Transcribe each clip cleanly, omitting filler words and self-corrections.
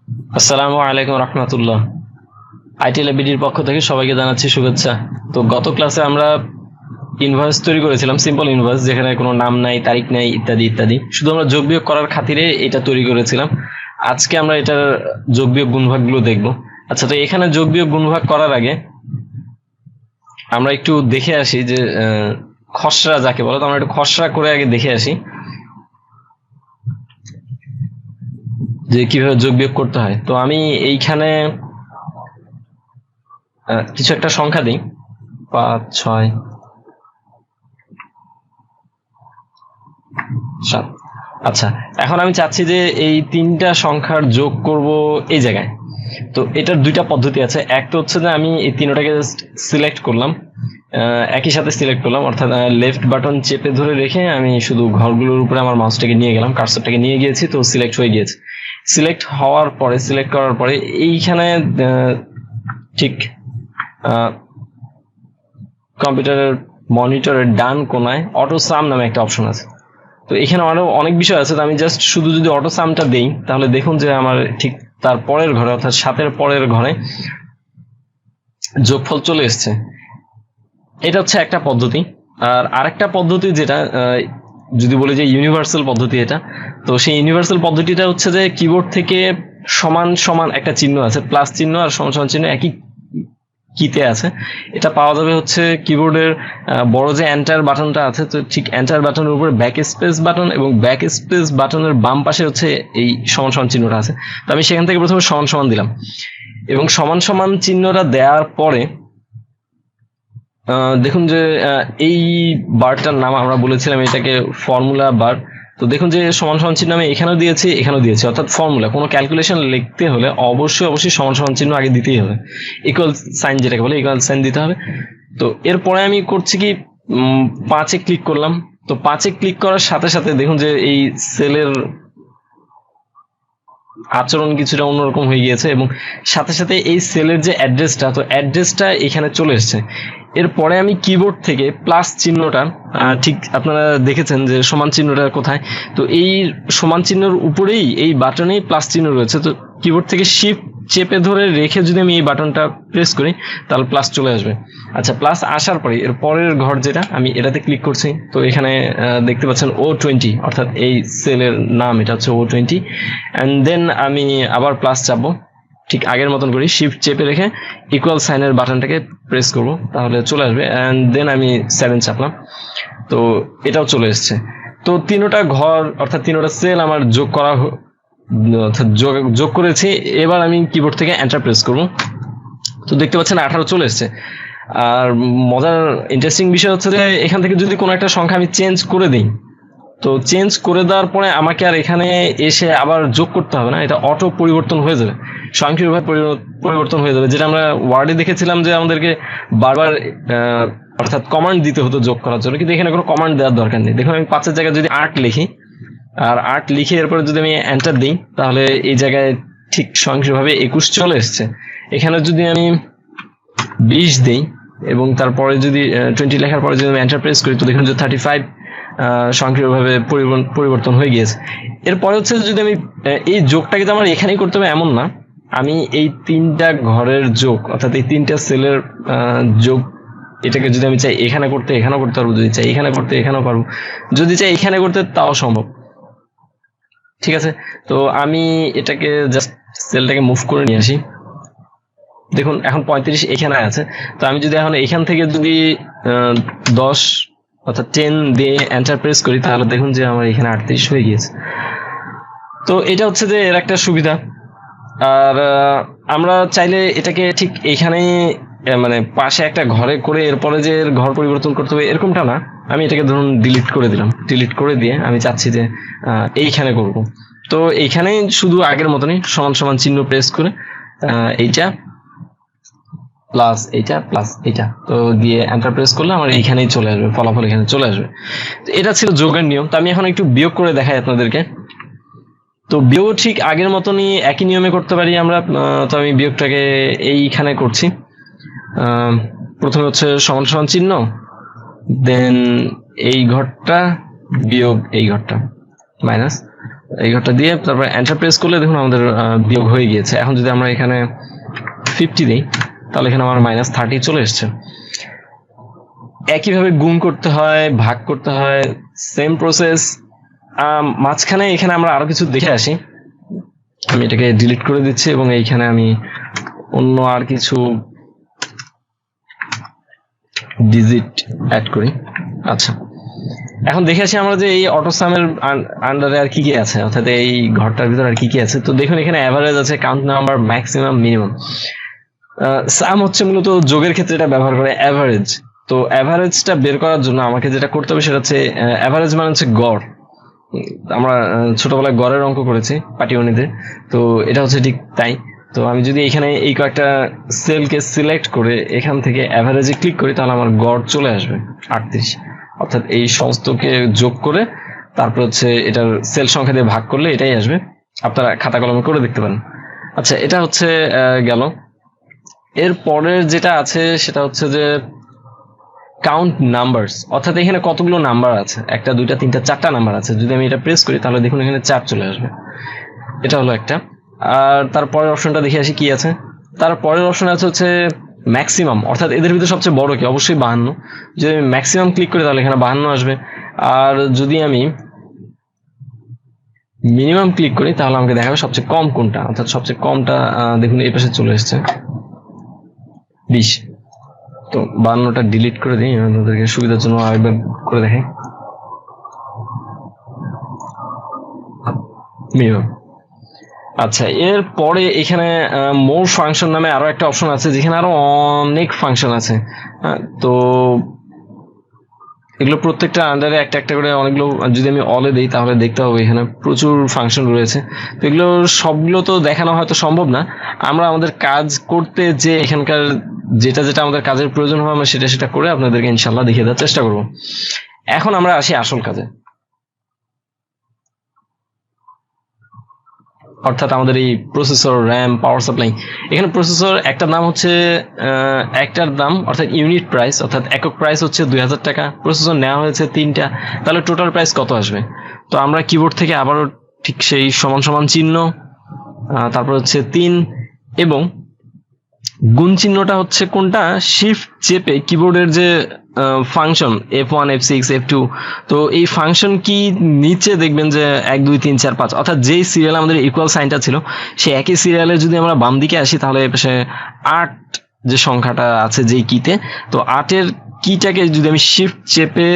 আসসালামু আলাইকুম রহমতুল্লাহ। ITLabBDর পক্ষ থেকে সবাইকে জানাচ্ছি শুভেচ্ছা। তো গত ক্লাসে আমরা ইনভয়েস তৈরি করেছিলাম, সিম্পল ইনভয়েস, যেখানে কোনো নাম নাই, তারিখ নাই, ইত্যাদি ইত্যাদি। শুধু আমরা যোগ বিয়োগ করার খাতিরে এটা তৈরি করেছিলাম। আজকে আমরা এটার যোগ বিয়োগ গুণভাগগুলো দেখব। আচ্ছা, তো এখানে যোগ বিয়োগ গুণভাগ করার আগে আমরা একটু দেখে আসি যে খসড়া যাকে বলে, তো আমরা একটু খসড়া করে আগে দেখে আসি যে কিভাবে যোগ বিয়োগ করতে হয়। তো আমি এইখানে কিছু একটা সংখ্যা দিই, 5, 6, 7। আচ্ছা, এখন আমি চাচ্ছি যে এই তিনটা সংখ্যার যোগ করব এই জায়গায়। তো এটার দুইটা পদ্ধতি আছে। একটা হচ্ছে যে আমি এই তিনটাকে সিলেক্ট করলাম, একই সাথে সিলেক্ট করলাম, অর্থাৎ লেফট বাটন চেপে ধরে রেখে আমি শুধু ঘরগুলোর উপরে আমার মাউসটাকে নিয়ে গেলাম, কার্সরটাকে নিয়ে গিয়েছি, তো সিলেক্ট হয়ে গিয়েছে। সিলেক্ট হওয়ার পরে, সিলেক্ট করার পরে এইখানে ঠিক কম্পিউটারের মনিটরের ডান কোনায় অটো সাম নামে একটা অপশন আছে। তো এখানে আরো অনেক বিষয় আছে, তো আমি জাস্ট শুধু যদি অটো সামটা দেই তাহলে দেখুন যে আমার ঠিক তার পরের ঘরে, অর্থাৎ 7-এর পরের ঘরে যোগফল চলে এসছে। এটা হচ্ছে একটা পদ্ধতি। আর আরেকটা পদ্ধতি যেটা যদি বলি যে ইউনিভার্সাল পদ্ধতি, এটা তো সেই ইউনিভার্সাল পদ্ধতিটা হচ্ছে যে কিবোর্ড থেকে সমান সমান একটা চিহ্ন আছে, প্লাস চিহ্ন আর সমান সমান চিহ্ন একই কিতে আছে। এটা পাওয়া যাবে হচ্ছে কিবোর্ডের বড় যে এন্টার বাটনটা আছে, তো ঠিক এন্টার বাটনের উপরে ব্যাক স্পেস বাটন, এবং ব্যাক স্পেস বাটনের বাম পাশে হচ্ছে এই সমান সমান চিহ্নটা আছে। তো আমি সেখান থেকে প্রথমে সমান সমান দিলাম, এবং সমান সমান চিহ্নটা দেওয়ার পরে দেখুন যে এই বারটার নাম আমরা বলেছিলাম এটাকে ফর্মুলা বার। তো দেখুন যে সমান সমান চিহ্ন আমি এখানেও দিয়েছি, এখানেও দিয়েছি, অর্থাৎ ফর্মুলা কোনো ক্যালকুলেশন লিখতে হলে অবশ্যই সমান সমান চিহ্ন আগে দিতেই হবে, ইকুয়াল সাইন যেটাকে বলে ইকুয়াল সাইন দিতে হবে। তো এরপরে আমি করছি কি, 5-এ ক্লিক করলাম। তো 5-এ ক্লিক করার সাথে সাথে দেখুন যে এই সেলের আচরণ কিছুটা অন্যরকম হয়ে গিয়েছে, এবং সাথে সাথে এই সেলের যে অ্যাড্রেসটা, তো অ্যাড্রেসটা এখানে চলে এসছে। এরপরে আমি কিবোর্ড থেকে প্লাস চিহ্নটা, ঠিক আপনারা দেখেছেন যে সমান চিহ্নটা কোথায়, তো এই সমান চিহ্নের উপরেই এই বাটনেই প্লাস চিহ্ন রয়েছে। তো কিবোর্ড থেকে শিফট চেপে ধরে রেখে যদি আমি এই বাটনটা প্রেস করি তাহলে প্লাস চলে আসবে। আচ্ছা, প্লাস আসার পরে এর পরের ঘর যেটা, আমি এটাতে ক্লিক করছি। তো এখানে দেখতে পাচ্ছেন O20, অর্থাৎ এই সেলের নাম এটা হচ্ছে O20। অ্যান্ড দেন আমি আবার প্লাস চাপবো, ঠিক আগের মতন করি, শিফট চেপে রেখে ইকুয়াল সাইনের বাটনটাকে প্রেস করব, তাহলে চলে আসবে। অ্যান্ড দেন আমি 7 চাপলাম, তো এটাও চলে এসছে। তো তিনটা ঘর অর্থাৎ তিনটা সেল আমার যোগ করা, অর্থাৎ যোগ করেছি। এবার আমি কিবোর্ড থেকে এন্টার প্রেস করব, তো দেখতে পাচ্ছেন 18 চলে এসছে। আর মজার ইন্টারেস্টিং বিষয় হচ্ছে যে এখান থেকে যদি কোনো একটা সংখ্যা আমি চেঞ্জ করে দিই, তো চেঞ্জ করে দেওয়ার পরে আমাকে আর এখানে এসে আবার যোগ করতে হবে না, এটা অটো পরিবর্তন হয়ে যাবে, স্বয়ংক্রিয়ভাবে পরিবর্তন হয়ে যাবে। যেটা আমরা ওয়ার্ডে দেখেছিলাম যে আমাদেরকে বারবার অর্থাৎ কমান্ড দিতে হতো যোগ করার জন্য, কিন্তু এখানে কোনো কমান্ড দেওয়ার দরকার নেই। দেখুন আমি 5-এর জায়গায় যদি 8 লিখি, আর 8 লিখে এরপরে যদি আমি এন্টার দিই, তাহলে এই জায়গায় ঠিক স্বয়ংক্রিয়ভাবে 21 চলে এসছে। এখানে যদি আমি 20 দিই এবং তারপরে যদি 20 লেখার পরে যদি আমি এন্টার প্রেস করি, তো দেখুন যে 35 স্বয়ংক্রিয়ভাবে পরিবর্তন হয়ে গিয়েছে। এরপরে হচ্ছে যদি আমি এই যোগটাকে তো আমার এখানেই করতে হবে এমন না, আমি এই তিনটা ঘরের যোগ অর্থাৎ এই তিনটা সেলের যোগ, এটাকে যদি আমি চাই এখানে করতে এখানেও করতে পারবো, যদি চাই এখানে করতে এখানেও পারবো, যদি চাই এখানে করতে তাও সম্ভব। ঠিক আছে, তো আমি এটাকে জাস্ট সেলটাকে মুভ করে নিয়ে আসি। দেখুন এখন 35 এখানে আছে। তো আমি যদি এখন এখান থেকে যদি 10 অর্থাৎ 10 দিয়ে এন্টার প্রেস করি, তাহলে দেখুন যে আমার এখানে 38 হয়ে গিয়েছে। তো এটা হচ্ছে যে এর একটা সুবিধা। আর আমরা চাইলে এটাকে ঠিক এখানে মানে পাশে একটা ঘরে করে এরপরে যে ঘর পরিবর্তন করতে হবে এরকমটা না, আমি এটাকে ধরুন ডিলিট করে দিলাম। ডিলিট করে দিয়ে আমি চাচ্ছি যে এইখানে করব। তো এইখানে শুধু আগের মতনই সমান সমান চিহ্ন প্রেস করে এইটা প্লাস এইটা প্লাস এইটা, তো দিয়ে এন্টার প্রেস করলে আমার এইখানেই চলে আসবে, ফলাফল এখানে চলে আসবে। তো এটা ছিল যোগের নিয়ম। তো আমি এখন একটু বিয়োগ করে দেখাই আপনাদেরকে। তো বিয়োগ ঠিক আগের মতনই একই নিয়মে করতে পারি আমরা। তো আমি বিয়োগটাকে এইখানে করছি। প্রথমে হচ্ছে সমান সমান চিহ্ন, দেন এই ঘরটা বিয়োগ এই ঘরটা, মাইনাস, এই ঘরটা দিয়ে তারপর এন্টার প্রেস করলে দেখুন আমাদের বিয়োগ হয়ে গিয়েছে। এখন যদি আমরা এখানে 50 দিই তাহলে এখানে আমার -30 চলে এসছে। একইভাবে গুণ করতে হয়, ভাগ করতে হয়, সেম প্রসেস। মাঝখানে এখানে আমরা আরো কিছু দেখে আসি। আমি এটাকে ডিলিট করে দিচ্ছি এবং এইখানে আমি অন্য আর কিছু ডিজিট অ্যাড করি। আচ্ছা, এখন দেখে আসি আমরা যে এই অটোসামের আন্ডারে আর কি কি আছে, অর্থাৎ এই ঘরটার ভিতরে আর কি কি আছে। তো দেখুন এখানে অ্যাভারেজ আছে, কাউন্ট নাম্বার, ম্যাক্সিমাম, মিনিমাম। সাম হচ্ছে মূলত যোগের ক্ষেত্রে এটা ব্যবহার করে অ্যাভারেজ। তো অ্যাভারেজটা বের করার জন্য আমাকে যেটা করতে হবে সেটা হচ্ছে অ্যাভারেজ মানে হচ্ছে গড়। আমরা ছোটবেলায় গড়ের অঙ্ক করেছি পাটিগণিতে, তো এটা হচ্ছে ঠিক তাই। তো আমি যদি এখানে এই কয়েকটা সেলকে সিলেক্ট করে এখান থেকে অ্যাভারেজে ক্লিক করি তাহলে আমার গড় চলে আসবে 38। অর্থাৎ এই সমস্তকে যোগ করে তারপর হচ্ছে এটার সেল সংখ্যা দিয়ে ভাগ করলে এটাই আসবে। আপনারা খাতা কলমে করে দেখতে পারেন। আচ্ছা, এটা হচ্ছে গেল। এর পরের যেটা আছে সেটা হচ্ছে যে কাউন্ট নাম্বারস, অর্থাৎ এখানে কতগুলো নাম্বার আছে, 1 2 3 4টা নাম্বার আছে। যদি আমি এটা প্রেস করি তাহলে দেখুন এখানে 4 চলে আসবে। এটা হলো একটা। আর তারপরের অপশনটা দেখে আসি কি আছে। তারপরের অপশন আছে হচ্ছে ম্যাক্সিমাম, অর্থাৎ এদের ভিতরে সবচেয়ে বড় কি, অবশ্যই 52। যদি আমি ম্যাক্সিমাম ক্লিক করি তাহলে এখানে 52 আসবে। আর যদি আমি মিনিমাম ক্লিক করি তাহলে আমাকে দেখাবে সবচেয়ে কম কোনটা, অর্থাৎ সবচেয়ে কমটা দেখুন এই পাশে চলে এসছে 20। তো 52টা ডিলিট করে দিই আপনাদেরকে সুবিধার জন্য, আরেকবার করে দেখাই। মিনিমাম। আচ্ছা, এর পরে এখানে মোর ফাংশন নামে আরো একটা অপশন আছে যেখানে আরো অনেক ফাংশন আছে। তো এগুলো প্রত্যেকটা আন্ডারে একটা একটা করে অনেকগুলো, যদি আমি অলে দিই তাহলে দেখতে হবে এখানে প্রচুর ফাংশন রয়েছে। তো এগুলো সবগুলো তো দেখানো হয়তো সম্ভব না। আমরা আমাদের কাজ করতে যে এখানকার যেটা যেটা আমাদের কাজের প্রয়োজন হবে আমরা সেটা সেটা করে আপনাদেরকে ইনশাল্লাহ দেখিয়ে দেওয়ার চেষ্টা করব। এখন আমরা আসি আসল কাজে, অর্থাৎ আমাদের এই প্রসেসর, র্যাম, পাওয়ার সাপ্লাই। এখানে প্রসেসর একটার দাম হচ্ছে অর্থাৎ ইউনিট প্রাইস, অর্থাৎ একক প্রাইস হচ্ছে 2000 টাকা। প্রসেসর নেওয়া হয়েছে 3টা, তাহলে টোটাল প্রাইস কত আসবে? তো আমরা কিবোর্ড থেকে আবারও ঠিক সেই সমান সমান চিহ্ন, তারপর হচ্ছে 3 এবং গুণ চিহ্নটা হচ্ছে কোনটা, শিফট চেপে কিবোর্ডের যে ফাংশন F1 F6 F2, তো এই ফাংশন কি নিচে দেখবেন যে 1 2 3 4 5, অর্থাৎ যেই সিরিয়ালে আমাদের ইকুয়াল সাইনটা ছিল সেই একই সিরিয়ালে যদি আমরা বাম দিকে আসি তাহলে এর পাশে 8 যে সংখ্যাটা আছে যেই কিতে, তো 8-এর কিটাকে যদি আমি শিফট চেপে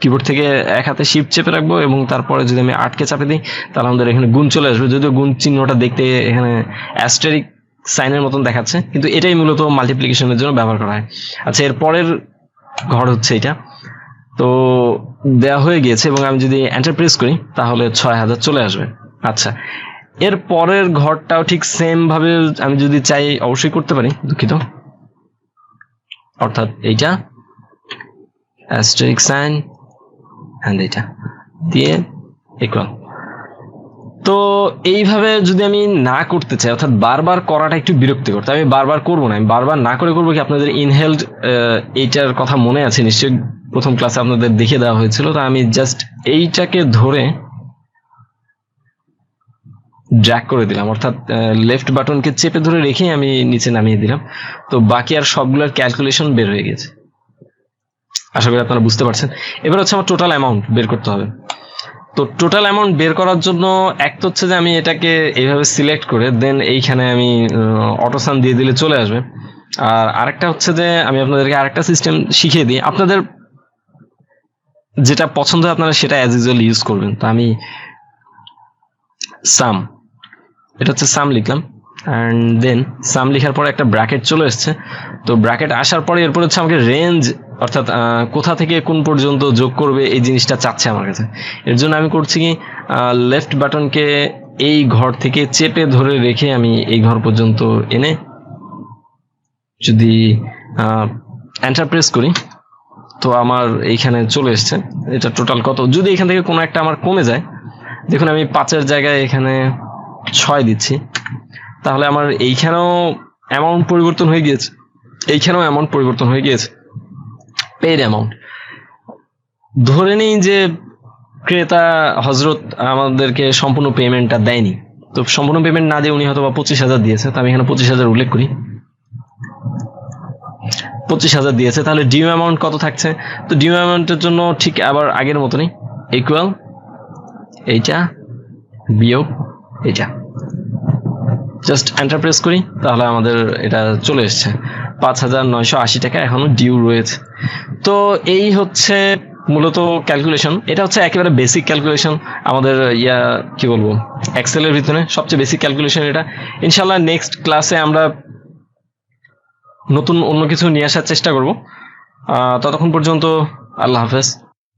কিবোর্ড থেকে এক হাতে শিফট চেপে রাখবো এবং তারপরে যদি আমি 8কে চাপে দিই তাহলে আমাদের এখানে গুণ চলে আসবে। যদিও গুণ চিহ্নটা দেখতে এখানে অ্যাস্টেরিক সাইনের মতন দেখাচ্ছে, কিন্তু এটাই মূলত মাল্টিপ্লিকেশনের জন্য ব্যবহার করা হয়। আচ্ছা, এর পরের ঘর হচ্ছে এটা। তো দেওয়া হয়ে গিয়েছে এবং আমি যদি এন্টার প্রেস করি তাহলে 6000 চলে আসবে। আচ্ছা, এর পরের ঘরটাও ঠিক সেম ভাবে আমি যদি চাই অবশ্যই করতে পারি, দুঃখিত। অর্থাৎ এইটা অ্যাস্টেরিক সাইন এন্ড এটা দিয়ে ইকুয়াল। তো এইভাবে যদি আমি না করতে চাই, অর্থাৎ বারবার করাটা একটু বিরক্তিকর, তাই আমি বারবার করবো না। আমি বারবার না করে করবো কি, আপনাদের ইনহেল্ড এইটার কথা মনে আছে নিশ্চয়ই, প্রথম ক্লাসে আপনাদের দেখিয়ে দেওয়া হয়েছিল। তো আমি জাস্ট এইটাকে ধরে ড্র্যাগ করে দিলাম, অর্থাৎ লেফট বাটনকে চেপে ধরে রেখে আমি নিচে নামিয়ে দিলাম। তো বাকি আর সবগুলোর ক্যালকুলেশন বের হয়ে গেছে। আশা করি আপনারা বুঝতে পারছেন। এবার হচ্ছে আমার টোটাল অ্যামাউন্ট বের করতে হবে। তো টোটাল অ্যামাউন্ট বের করার জন্য একটা হচ্ছে যে আমি এটাকে এইভাবে সিলেক্ট করে দেন এইখানে আমি অটোসাম দিয়ে দিলে চলে আসবে। আর আরেকটা হচ্ছে যে আমি আপনাদেরকে আরেকটা সিস্টেম শিখিয়ে দিই, আপনাদের যেটা পছন্দ হয় আপনারা সেটা অ্যাজ ইউজুয়াল ইউজ করবেন। তো আমি সাম, এটা হচ্ছে সাম লিখলাম, অ্যান্ড দেন সাম লেখার পরে একটা ব্র্যাকেট চলে এসছে। তো ব্র্যাকেট আসার পরে এরপর হচ্ছে আমাকে রেঞ্জ, অর্থাৎ কোথা থেকে কোন পর্যন্ত যোগ করবে এই জিনিসটা চাচ্ছে আমার কাছে। এর জন্য আমি করছি কি, লেফট বাটনকে এই ঘর থেকে চেপে ধরে রেখে আমি এই ঘর পর্যন্ত এনে যদি এন্টার প্রেস করি তো আমার এইখানে চলে এসছে এটা টোটাল কত। যদি এখান থেকে কোনো একটা আমার কমে যায়, দেখুন আমি 5-এর জায়গায় এখানে 6 দিচ্ছি, তাহলে আমার এইখানেও অ্যামাউন্ট পরিবর্তন হয়ে গিয়েছে, এইখানেও অ্যামাউন্ট পরিবর্তন হয়ে গিয়েছে। পেইড অ্যামাউন্ট ধরে নিই যে ক্রেতা হজরত আমাদেরকে সম্পূর্ণ পেমেন্টটা দেয়নি, তো সম্পূর্ণ পেমেন্ট না দিয়ে উনি হয়তো বা 25,000 দিয়েছে, তো আমি এখানে 25,000 উল্লেখ করি, 25,000 দিয়েছে। তাহলে ডিউ অ্যামাউন্ট কত থাকছে? তো ডিউ অ্যামাউন্টের জন্য ঠিক আবার আগের মতনই ইকুয়াল এইটা বিয়োগ এইটা, জাস্ট এন্টার প্রেস করি, তাহলে আমাদের এটা চলে এসছে 5,980 টাকা এখনো ডিউ রয়েছে। তো এই হচ্ছে মূলত ক্যালকুলেশন, এটা হচ্ছে একেবারে বেসিক ক্যালকুলেশন আমাদের কি বলবো এক্সেলের ভিতরে সবচেয়ে বেসিক ক্যালকুলেশন এটা। ইনশাল্লাহ নেক্সট ক্লাসে আমরা নতুন অন্য কিছু নিয়ে আসার চেষ্টা করব। ততক্ষণ পর্যন্ত আল্লাহ হাফেজ।